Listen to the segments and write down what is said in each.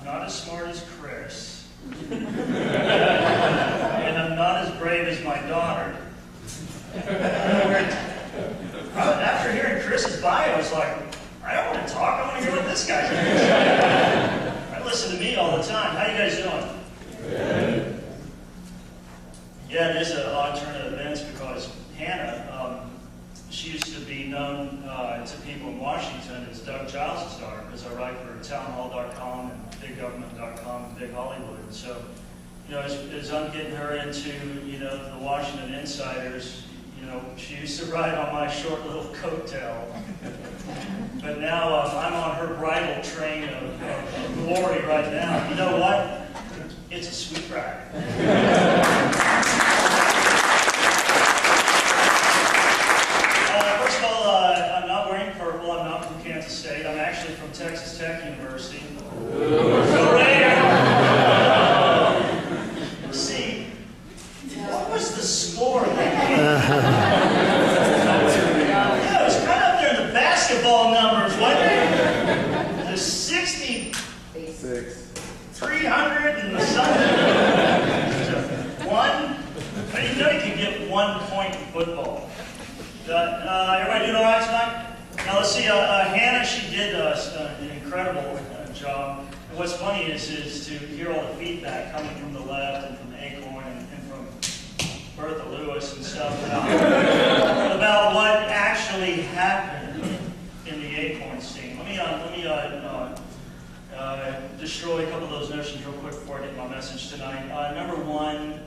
not as smart as Chris, and I'm not as brave as my daughter. After hearing Chris's bio, I was like, I don't want to talk. I want to hear what this guy thinks. I listen to me all the time. How you guys doing? Good. Yeah, it is an odd turn of events because Hannah, she used to be known to people in Washington as Doug Giles' daughter, because I write for townhall.com and biggovernment.com and Big Hollywood. And so, as I'm getting her into, the Washington insiders, she used to ride on my short little coattail. But now I'm on her bridal train of glory right now. You know what? It's a sweet ride. First of all, I'm not I'm not from Kansas State. I'm actually from Texas Tech University. See, what was the score that game? Yeah, it was right up there in the basketball numbers, wasn't it? The 60, 300 and the something. One. I didn't know you could get 1 point in football. Everybody doing all right tonight? Now let's see. Hannah, she did an incredible job. And what's funny is to hear all the feedback coming from the left and from ACORN and from Bertha Lewis and stuff about what actually happened in the ACORN scene. Let me destroy a couple of those notions real quick before I get my message tonight. Number one,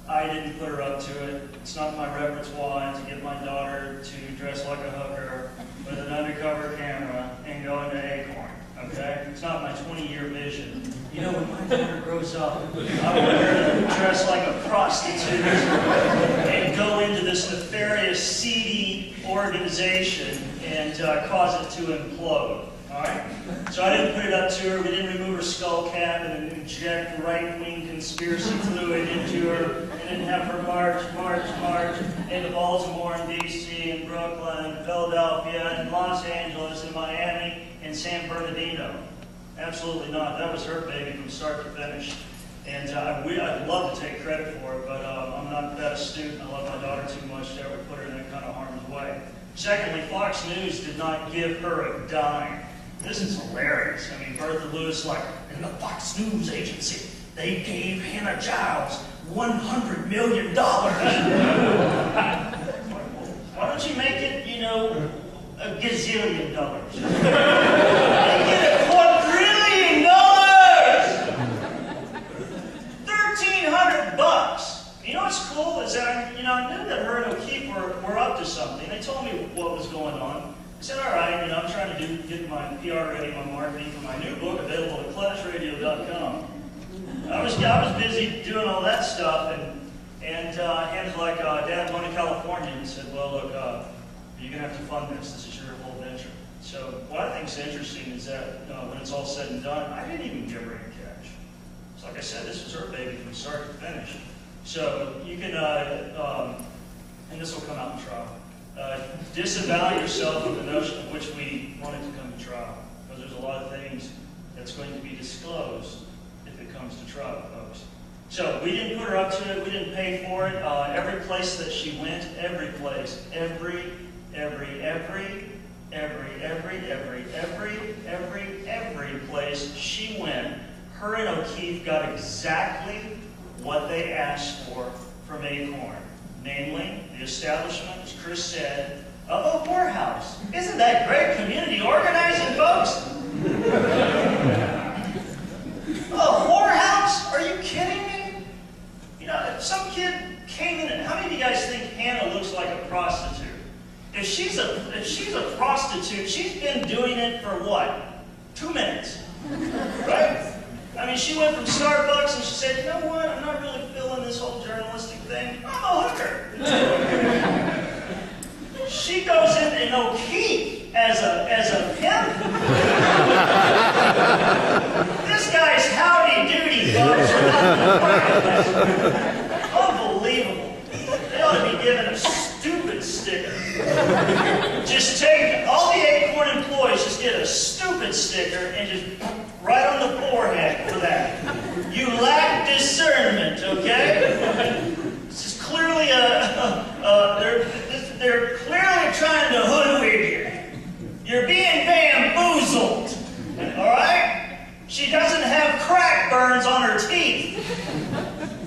I didn't put her up to it. It's not my repertoire to get my daughter to dress like a hooker with an undercover camera and go into ACORN. Okay? It's not my 20-year vision. When my daughter grows up, I want her to dress like a prostitute and go into this nefarious, seedy organization and cause it to implode. Alright? So I didn't put it up to her. We didn't remove her skull cap and inject right-wing conspiracy fluid into her. And didn't have her march into Baltimore and D.C. and Brooklyn and Philadelphia and Los Angeles and Miami and San Bernardino. Absolutely not. That was her baby from start to finish. And I'd love to take credit for it, but I'm not that astute. I love my daughter too much to ever put her in that kind of harm's way. Secondly, Fox News did not give her a dime. This is hilarious. I mean, Bertha Lewis, in the Fox News agency, they gave Hannah Giles $100 million. Why don't you make it, a gazillion dollars? They get $250 million! $1,300. You know what's cool is that I knew that her and O'Keefe were up to something. They told me what was going on. I said, all right, I'm trying to get my PR ready, my marketing for my new book available at clashradio.com. I was busy doing all that stuff, and Hannah's like, Dad, I'm going to California, and said, well, look, you're going to have to fund this. This is your whole venture. So what I think is interesting is that when it's all said and done, I didn't even give her any cash. So like I said, this was her baby from start to finish. So you can, and this will come out in trial, disavow yourself of the notion of which we wanted to come to trial. Because there's a lot of things that's going to be disclosed if it comes to trial, folks. So we didn't put her up to it. We didn't pay for it. Every place that she went, every place, every place she went, her and O'Keefe got exactly what they asked for from ACORN. Namely, the establishment, as Chris said, of a whorehouse. Isn't that great community organizing, folks? A whorehouse? Are you kidding me? If some kid came in, how many of you guys think Hannah looks like a prostitute? If she's a prostitute, she's been doing it for what? 2 minutes. Right? I mean, she went from Starbucks and she said, you know what? I'm not really feeling this whole journalistic thing. I'm a hooker. She goes in and O'Keefe as a pimp. This guy's howdy doody, folks. Unbelievable. They ought to be given a stupid sticker. Just take all the ACORN employees, just get a stupid sticker and just right on the board. forehead for that. You lack discernment, okay? This is clearly they're clearly trying to hoodwink you. You're being bamboozled, all right? She doesn't have crack burns on her teeth.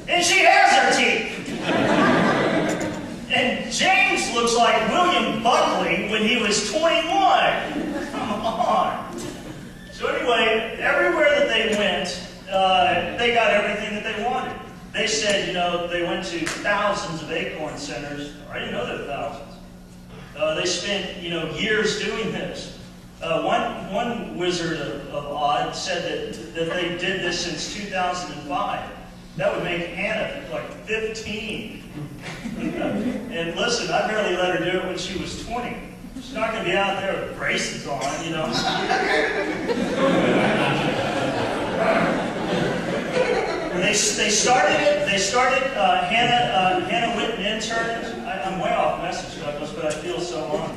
And she has her teeth. And James looks like William Buckley when he was 21. Come on. So anyway, everywhere that they went, they got everything that they wanted. They said, they went to thousands of ACORN centers. I didn't know there were thousands. They spent, years doing this. One wizard of Oz said that they did this since 2005. That would make Hannah like 15. And listen, I barely let her do it when she was 20. She's not going to be out there with braces on, They started it. Hannah went and interned. I'm way off message, Douglas, but I feel so on.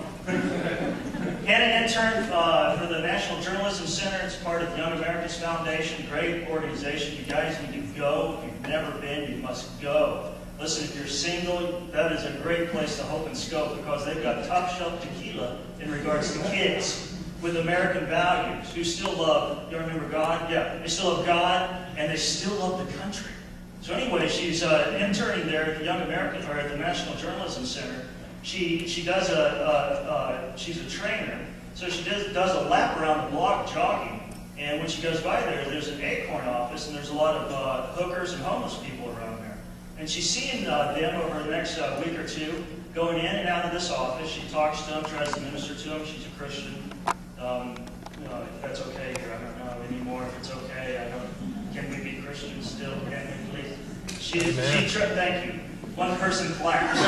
Hannah interned for the National Journalism Center. It's part of the Young Americans Foundation. Great organization. You guys need to go. If you've never been, you must go. Listen, if you're single, that is a great place to hope and scope because they've got top shelf tequila in regards to kids with American values who still love, you remember God? Yeah, they still love God and they still love the country. So anyway, she's interning there at the Young American, or at the National Journalism Center. She does she's a trainer, so she does a lap around the block jogging. And when she goes by there's an ACORN office, and there's a lot of hookers and homeless people around there. And she's seeing them over the next week or two, going in and out of this office. She talks to them, tries to minister to them. She's a Christian. If that's okay here, I don't know anymore if it's okay. Can we be Christians still? Can we please? Thank you. One person claps.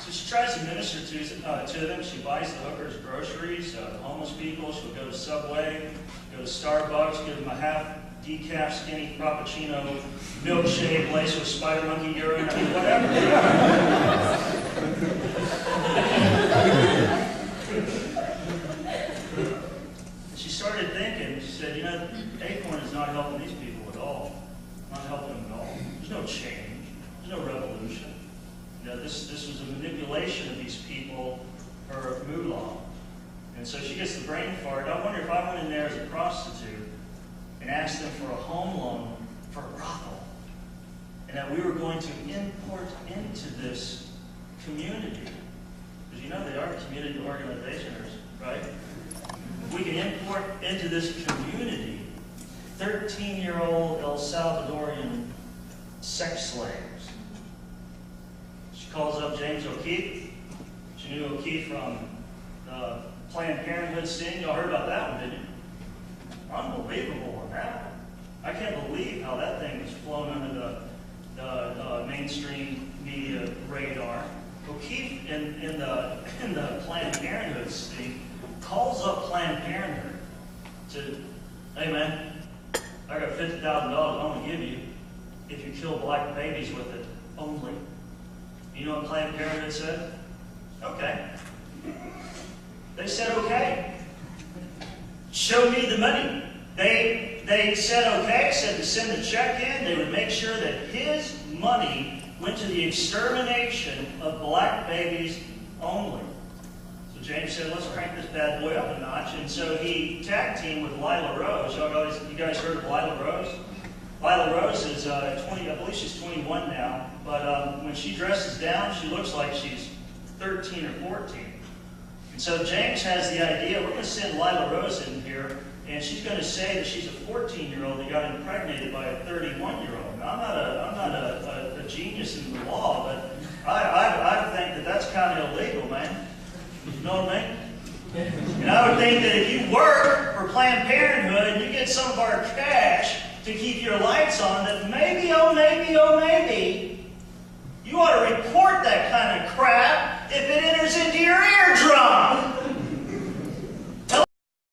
So she tries to minister to them. She buys the hookers groceries, the homeless people. She'll go to Subway, go to Starbucks, give them a half decaf skinny frappuccino milkshake laced with spider monkey urine, whatever. She started thinking, she said, ACORN is not helping these people at all. Not helping them at all. There's no change. There's no revolution. This was a manipulation of these people for moolah. And so she gets the brain fart. I wonder if I went in there as a prostitute and asked them for a home loan for a brothel, and that we were going to import into this community, because they are community organizations, right? If we can import into this community 13-year-old El Salvadorian sex slaves. She calls up James O'Keefe. She knew O'Keefe from the Planned Parenthood sting. Y'all heard about that one, didn't you? Unbelievable on that one. I can't believe how that thing was flown under the mainstream media radar. O'Keefe in the Planned Parenthood sting calls up Planned Parenthood to, hey man, I got $50,000 I want to give you if you kill black babies with it only. You know what Planned Parenthood said? Okay. They said okay. Show me the money. They said okay, said to send the check in. They would make sure that his money went to the extermination of black babies only. So James said, let's crank this bad boy up a notch. And so he tag teamed with Lila Rose. You guys heard of Lila Rose? Lila Rose is 20, I believe she's 21 now. But when she dresses down, she looks like she's 13 or 14. And so James has the idea, we're going to send Lila Rose in here, and she's going to say that she's a 14-year-old that got impregnated by a 31-year-old. Now, I'm not a genius in the law, but I think that that's kind of illegal, man. You know what I mean? And I would think that if you work for Planned Parenthood and you get some of our cash to keep your lights on, that maybe, oh maybe, you ought to report that kind of crap if it enters into your eardrum.